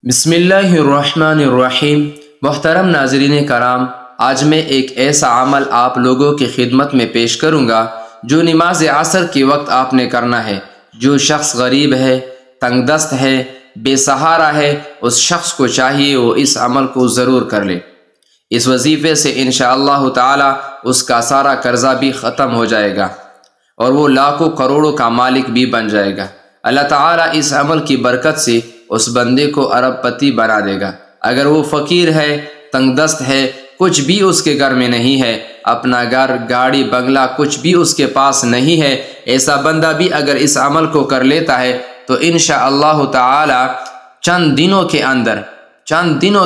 بسم اللہ الرحمن الرحیم۔ محترم ناظرین کرام، آج میں ایک ایسا عمل آپ لوگوں کی خدمت میں پیش کروں گا جو نماز عصر کے وقت آپ نے کرنا ہے۔ جو شخص غریب ہے، تنگ دست ہے، بے سہارا ہے، اس شخص کو چاہیے وہ اس عمل کو ضرور کر لے۔ اس وظیفے سے انشاءاللہ تعالی اس کا سارا قرضہ بھی ختم ہو جائے گا اور وہ لاکھوں کروڑوں کا مالک بھی بن جائے گا۔ اللہ تعالیٰ اس عمل کی برکت سے اس بندے کو ارب پتی بنا دے گا۔ اگر وہ فقیر ہے، تنگ دست ہے، کچھ بھی اس کے گھر میں نہیں ہے، اپنا گھر، گاڑی، بنگلہ کچھ بھی اس کے پاس نہیں ہے، ایسا بندہ بھی اگر اس عمل کو کر لیتا ہے تو انشاءاللہ تعالی چند دنوں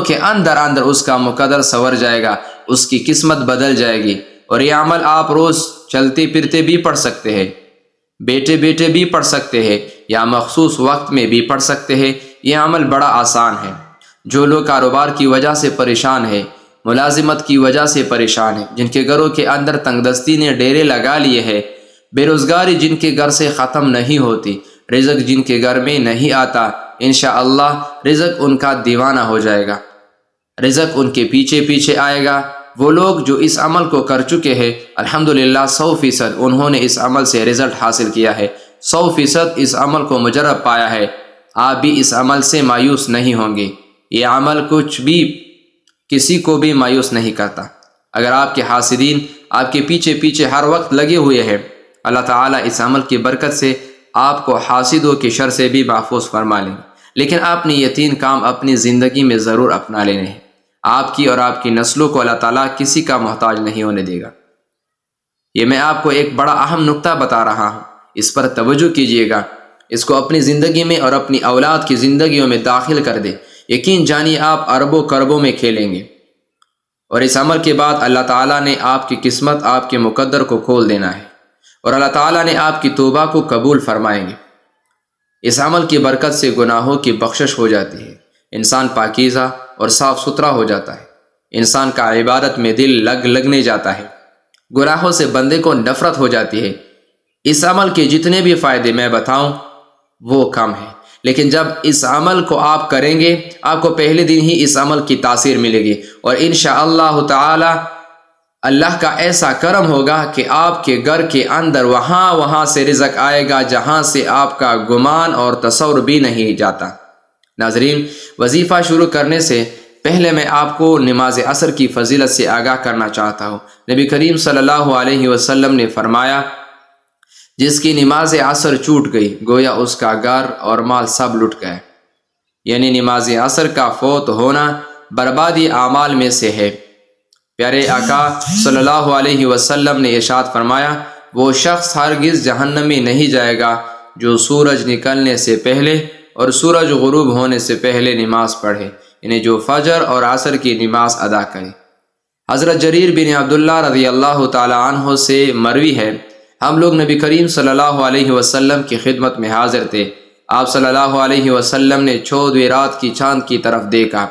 کے اندر اس کا مقدر سنور جائے گا، اس کی قسمت بدل جائے گی۔ اور یہ عمل آپ روز چلتے پھرتے بھی پڑھ سکتے ہیں، بیٹھے بیٹھے بھی پڑھ سکتے ہیں، یا مخصوص وقت میں بھی پڑھ سکتے ہیں۔ یہ عمل بڑا آسان ہے۔ جو لوگ کاروبار کی وجہ سے پریشان ہیں، ملازمت کی وجہ سے پریشان ہیں، جن کے گھروں کے اندر تنگ دستی نے ڈیرے لگا لیے ہیں، بے روزگاری جن کے گھر سے ختم نہیں ہوتی، رزق جن کے گھر میں نہیں آتا، انشاءاللہ رزق ان کا دیوانہ ہو جائے گا، رزق ان کے پیچھے پیچھے آئے گا۔ وہ لوگ جو اس عمل کو کر چکے ہیں، الحمدللہ 100% انہوں نے اس عمل سے رزلٹ حاصل کیا ہے، 100% اس عمل کو مجرب پایا ہے۔ آپ بھی اس عمل سے مایوس نہیں ہوں گے۔ یہ عمل کسی کو بھی مایوس نہیں کرتا۔ اگر آپ کے حاسدین آپ کے پیچھے پیچھے ہر وقت لگے ہوئے ہیں، اللہ تعالیٰ اس عمل کی برکت سے آپ کو حاسدوں کے شر سے بھی محفوظ فرما لیں گے۔ لیکن آپ نے یہ 3 کام اپنی زندگی میں ضرور اپنا لینے ہیں۔ آپ کی اور آپ کی نسلوں کو اللہ تعالیٰ کسی کا محتاج نہیں ہونے دے گا۔ یہ میں آپ کو ایک بڑا اہم نقطہ بتا رہا ہوں، اس پر توجہ کیجیے گا، اس کو اپنی زندگی میں اور اپنی اولاد کی زندگیوں میں داخل کر دیں۔ یقین جانیے آپ اربوں کربوں میں کھیلیں گے، اور اس عمل کے بعد اللہ تعالیٰ نے آپ کی قسمت، آپ کے مقدر کو کھول دینا ہے، اور اللہ تعالیٰ نے آپ کی توبہ کو قبول فرمائیں گے۔ اس عمل کی برکت سے گناہوں کی بخشش ہو جاتی ہے، انسان پاکیزہ اور صاف ستھرا ہو جاتا ہے، انسان کا عبادت میں دل لگنے جاتا ہے، گناہوں سے بندے کو نفرت ہو جاتی ہے۔ اس عمل کے جتنے بھی فائدے میں بتاؤں وہ کم ہے، لیکن جب اس عمل کو آپ کریں گے، آپ کو پہلے دن ہی اس عمل کی تاثیر ملے گی، اور انشاءاللہ تعالی اللہ کا ایسا کرم ہوگا کہ آپ کے گھر کے اندر وہاں سے رزق آئے گا جہاں سے آپ کا گمان اور تصور بھی نہیں جاتا۔ ناظرین، وظیفہ شروع کرنے سے پہلے میں آپ کو نماز عصر کی فضیلت سے آگاہ کرنا چاہتا ہوں۔ نبی کریم صلی اللہ علیہ وسلم نے فرمایا، جس کی نماز عصر چھوٹ گئی گویا اس کا گھر اور مال سب لٹ گئے۔ یعنی نماز عصر کا فوت ہونا بربادی اعمال میں سے ہے۔ پیارے آقا صلی اللہ علیہ وسلم نے ارشاد فرمایا، وہ شخص ہرگز جہنم میں نہیں جائے گا جو سورج نکلنے سے پہلے اور سورج غروب ہونے سے پہلے نماز پڑھے، یعنی جو فجر اور عصر کی نماز ادا کرے۔ حضرت جریر بن عبداللہ رضی اللہ تعالی عنہ سے مروی ہے، ہم لوگ نبی کریم صلی اللہ علیہ وسلم کی خدمت میں حاضر تھے۔ آپ صلی اللہ علیہ وسلم نے 14ویں رات کی چاند کی طرف دیکھا،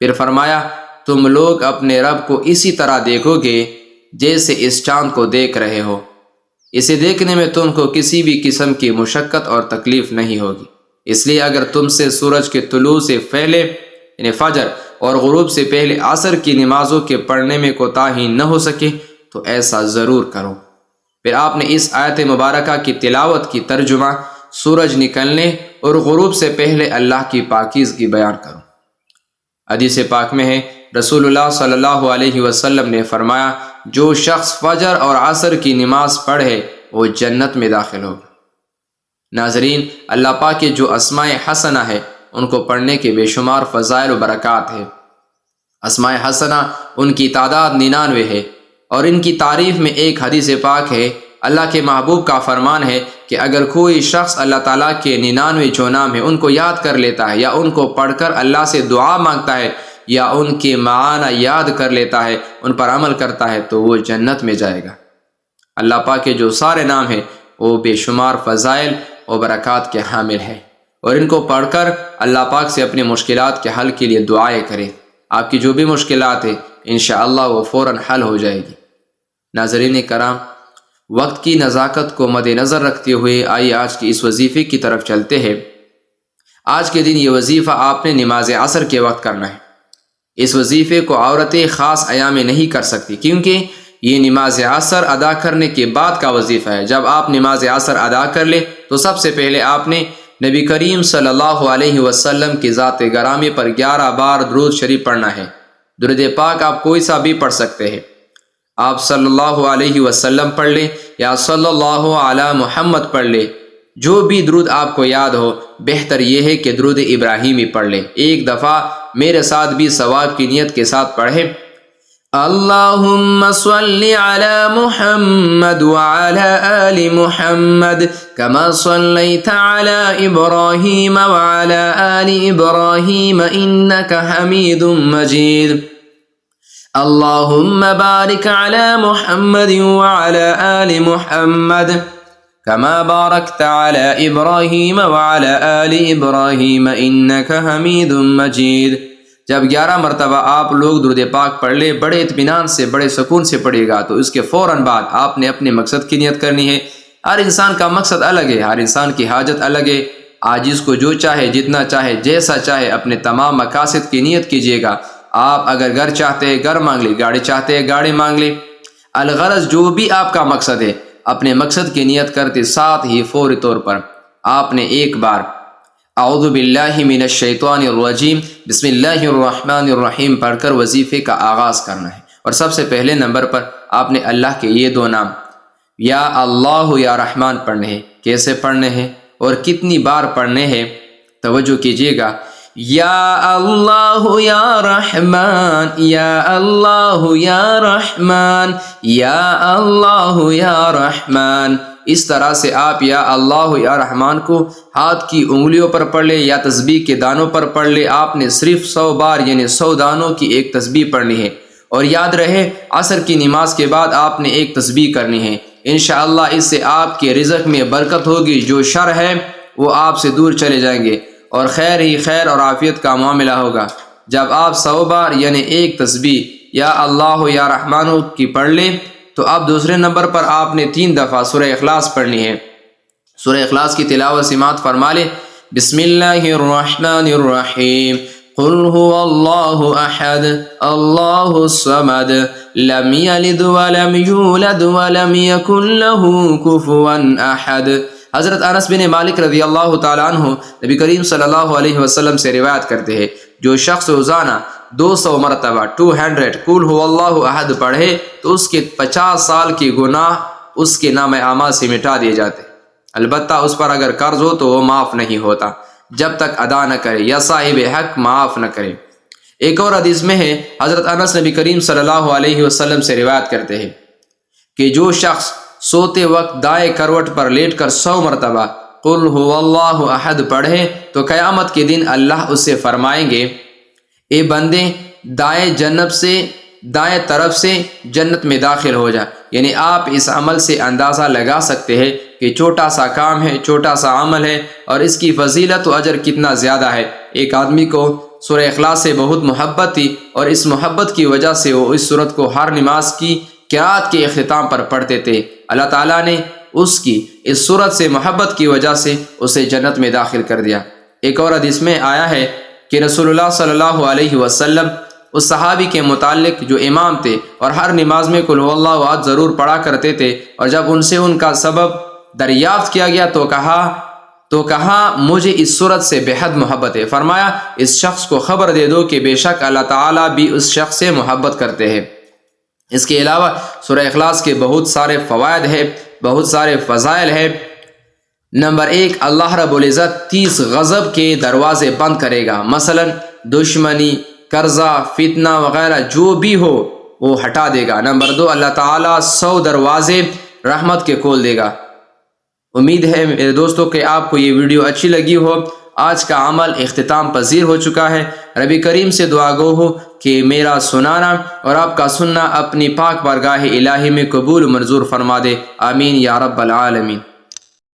پھر فرمایا، تم لوگ اپنے رب کو اسی طرح دیکھو گے جیسے اس چاند کو دیکھ رہے ہو۔ اسے دیکھنے میں تم کو کسی بھی قسم کی مشقت اور تکلیف نہیں ہوگی۔ اس لیے اگر تم سے سورج کے طلوع سے پہلے یعنی فجر اور غروب سے پہلے عصر کی نمازوں کے پڑھنے میں کوتاہی نہ ہو سکے تو ایسا ضرور کرو۔ پھر آپ نے اس آیت مبارکہ کی تلاوت کی ترجمہ سورج نکلنے اور غروب سے پہلے اللہ کی پاکیزگی بیان کرو۔ حدیث پاک میں ہے، رسول اللہ صلی اللہ علیہ وسلم نے فرمایا، جو شخص فجر اور عصر کی نماز پڑھے وہ جنت میں داخل ہوگا۔ ناظرین، اللہ پاک کے جو اسماء حسنہ ہے ان کو پڑھنے کے بے شمار فضائل و برکات ہے۔ اسماء حسنہ ان کی تعداد 99 ہے، اور ان کی تعریف میں ایک حدیث پاک ہے، اللہ کے محبوب کا فرمان ہے کہ اگر کوئی شخص اللہ تعالیٰ کے 99 جو نام ہے ان کو یاد کر لیتا ہے، یا ان کو پڑھ کر اللہ سے دعا مانگتا ہے، یا ان کے معنی یاد کر لیتا ہے، ان پر عمل کرتا ہے، تو وہ جنت میں جائے گا۔ اللہ پاک کے جو سارے نام ہیں وہ بے شمار فضائل و برکات کے حامل ہیں، اور ان کو پڑھ کر اللہ پاک سے اپنی مشکلات کے حل کے لیے دعائیں کریں۔ آپ کی جو بھی مشکلات ہیں انشاءاللہ وہ فوراً حل ہو جائے گی۔ ناظرین کرام، وقت کی نزاکت کو مد نظر رکھتے ہوئے آئیے آج کی اس وظیفے کی طرف چلتے ہیں۔ آج کے دن یہ وظیفہ آپ نے نماز عصر کے وقت کرنا ہے۔ اس وظیفے کو عورتیں خاص ایام میں نہیں کر سکتی، کیونکہ یہ نماز عصر ادا کرنے کے بعد کا وظیفہ ہے۔ جب آپ نماز عصر ادا کر لیں تو سب سے پہلے آپ نے نبی کریم صلی اللہ علیہ وسلم کی ذات گرامی پر 11 بار درود شریف پڑھنا ہے۔ درود پاک آپ کوئی سا بھی پڑھ سکتے ہیں، آپ صلی اللہ علیہ وسلم پڑھ لیں یا صلی اللہ علی محمد پڑھ لیں، جو بھی درود آپ کو یاد ہو۔ بہتر یہ ہے کہ درود ابراہیمی پڑھ لیں۔ ایک دفعہ میرے ساتھ بھی ثواب کی نیت کے ساتھ پڑھیں۔ اللہم صلی علی محمد وعلی آل محمد کما صلیت علی ابراہیم وعلی آل ابراہیم انک حمید مجید۔ اللہم بارک علی محمد وعلی آل محمد کما بارکت علی ابراہیم وعلی آل ابراہیم انک حمید مجید۔ جب 11 مرتبہ آپ لوگ درود پاک پڑھ لے، بڑے اطمینان سے بڑے سکون سے پڑھے گا، تو اس کے فوراً بعد آپ نے اپنے مقصد کی نیت کرنی ہے۔ ہر انسان کا مقصد الگ ہے، ہر انسان کی حاجت الگ ہے۔ آج جس کو جو چاہے، جتنا چاہے، جیسا چاہے، اپنے تمام مقاصد کی نیت کیجیے گا۔ آپ اگر گھر چاہتے ہیں گھر مانگ لے، گاڑی چاہتے ہیں گاڑی مانگ لے، الغرض جو بھی آپ کا مقصد ہے، اپنے مقصد کی نیت کرتے ساتھ ہی فوری طور پر آپ نے ایک بار اعوذ باللہ من الشیطان الرجیم بسم اللہ الرحمن الرحیم پڑھ کر وظیفے کا آغاز کرنا ہے۔ اور سب سے پہلے نمبر پر آپ نے اللہ کے یہ 2 نام یا اللہ یا رحمان پڑھنے ہیں۔ کیسے پڑھنے ہیں اور کتنی بار پڑھنے ہیں، توجہ کیجیے گا۔ یا اللہ یا رحمان، یا اللہ یا رحمان، یا اللہ یا رحمان۔ اس طرح سے آپ یا اللہ یا رحمان کو ہاتھ کی انگلیوں پر پڑھ لے یا تسبیح کے دانوں پر پڑھ لے۔ آپ نے صرف 100 بار یعنی 100 دانوں کی ایک تسبیح پڑھنی ہے۔ اور یاد رہے عصر کی نماز کے بعد آپ نے ایک تسبیح کرنی ہے۔ انشاءاللہ اس سے آپ کے رزق میں برکت ہوگی، جو شر ہے وہ آپ سے دور چلے جائیں گے اور خیر ہی خیر اور عافیت کا معاملہ ہوگا۔ جب آپ 100 بار یعنی ایک تسبیح یا اللہ یا رحمانوں کی پڑھ لیں تو اب دوسرے نمبر پر آپ نے 3 دفعہ سورہ اخلاص پڑھنی ہے۔ سورہ اخلاص کی تلاوت سماعت فرما لیں۔ بسم اللہ الرحمن الرحیم قل هو اللہ احد اللہ الصمد لم یلد ولم یولد ولم یکن له کفوا احد۔ حضرت انس بن مالک رضی اللہ تعالیٰ عنہ نبی کریم صلی اللہ علیہ وسلم سے روایت کرتے ہیں، جو شخص روزانہ 200 مرتبہ 200 قل هو اللہ احد پڑھے تو اس کے 50 سال کے گناہ اس کے نام اعمال سے مٹا دیے جاتے۔ البتہ اس پر اگر قرض ہو تو وہ معاف نہیں ہوتا جب تک ادا نہ کرے یا صاحب حق معاف نہ کرے۔ ایک اور حدیث میں ہے، حضرت انس نبی کریم صلی اللہ علیہ وسلم سے روایت کرتے ہیں کہ جو شخص سوتے وقت دائیں کروٹ پر لیٹ کر 100 مرتبہ قل هو اللہ احد پڑھے تو قیامت کے دن اللہ اس سے فرمائیں گے، اے بندے دائیں طرف سے جنت میں داخل ہو جا۔ یعنی آپ اس عمل سے اندازہ لگا سکتے ہیں کہ چھوٹا سا کام ہے، چھوٹا سا عمل ہے، اور اس کی فضیلت و اجر کتنا زیادہ ہے۔ ایک آدمی کو سورہ اخلاص سے بہت محبت تھی اور اس محبت کی وجہ سے وہ اس سورت کو ہر نماز کی قرات کے اختتام پر پڑھتے تھے۔ اللہ تعالیٰ نے اس کی اس سورت سے محبت کی وجہ سے اسے جنت میں داخل کر دیا۔ ایک اور حدیث میں آیا ہے کہ رسول اللہ صلی اللہ علیہ وسلم اس صحابی کے متعلق جو امام تھے اور ہر نماز میں قل هو اللہ احد ضرور پڑھا کرتے تھے، اور جب ان سے ان کا سبب دریافت کیا گیا تو کہا مجھے اس سورت سے بے حد محبت ہے۔ فرمایا اس شخص کو خبر دے دو کہ بے شک اللہ تعالیٰ بھی اس شخص سے محبت کرتے ہیں۔ اس کے علاوہ سورہ اخلاص کے بہت سارے فوائد ہیں، بہت سارے فضائل ہیں۔ نمبر 1، اللہ رب العزت 30 غضب کے دروازے بند کرے گا، مثلا دشمنی، قرضہ، فتنہ وغیرہ جو بھی ہو وہ ہٹا دے گا۔ نمبر 2، اللہ تعالیٰ 100 دروازے رحمت کے کھول دے گا۔ امید ہے میرے دوستوں کہ آپ کو یہ ویڈیو اچھی لگی ہو۔ آج کا عمل اختتام پذیر ہو چکا ہے۔ ربی کریم سے دعا گو ہو کہ میرا سنانا اور آپ کا سننا اپنی پاک بارگاہ الہی میں قبول و منظور فرما دے۔ آمین یا رب العالمین۔